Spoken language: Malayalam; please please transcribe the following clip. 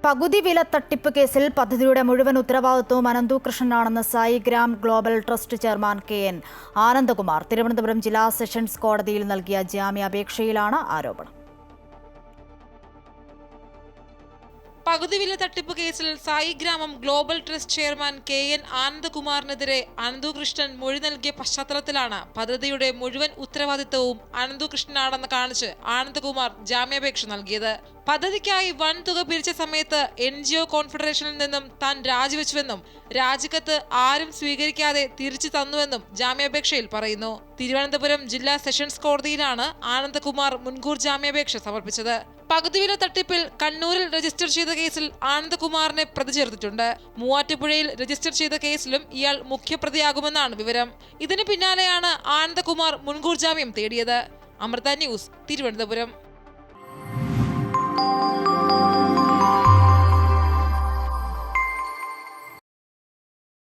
പകുതി വില തട്ടിപ്പ് കേസിൽ പദ്ധതിയുടെ മുഴുവൻ ഉത്തരവാദിത്വവും അനന്തകൃഷ്ണനാണെന്ന് Saigram global trust chairman KN Anandakumar Thiruvananthapuram ജില്ലാ സെഷൻസ് കോടതിയിൽ നൽകിയ ജാമ്യാപേക്ഷയിലാണ് ആരോപണം. പകുതി വില തട്ടിപ്പ് കേസിൽ Saigramam global trust chairman KN ആനന്ദകുമാറിനെതിരെ അനന്തകൃഷ്ണൻ മൊഴി നൽകിയ പശ്ചാത്തലത്തിലാണ് പദ്ധതിയുടെ മുഴുവൻ ഉത്തരവാദിത്തവും അനന്തകൃഷ്ണനാണെന്ന് കാണിച്ച് ആനന്ദകുമാർ ജാമ്യാപേക്ഷ നൽകിയത്. പദ്ധതിക്കായി വൻ തുക പിരിച്ച സമയത്ത് NGO കോൺഫെഡറേഷനിൽ നിന്നും താൻ രാജിവെച്ചുവെന്നും രാജിക്കത്ത് ആരും സ്വീകരിക്കാതെ തിരിച്ചു തന്നുവെന്നും ജാമ്യാപേക്ഷയിൽ പറയുന്നു. തിരുവനന്തപുരം ജില്ലാ സെഷൻസ് കോടതിയിലാണ് ആനന്ദകുമാർ മുൻകൂർ ജാമ്യാപേക്ഷ സമർപ്പിച്ചത്. പകുതിവില തട്ടിപ്പിൽ കണ്ണൂരിൽ രജിസ്റ്റർ ചെയ്ത കേസിൽ ആനന്ദകുമാറിനെ പ്രതി ചേർത്തിട്ടുണ്ട്. മൂവാറ്റുപുഴയിൽ രജിസ്റ്റർ ചെയ്ത കേസിലും ഇയാൾ മുഖ്യപ്രതിയാകുമെന്നാണ് വിവരം. ഇതിന് പിന്നാലെയാണ് ആനന്ദകുമാർ മുൻകൂർ ജാമ്യം തേടിയത്. അമൃത ന്യൂസ്, തിരുവനന്തപുരം.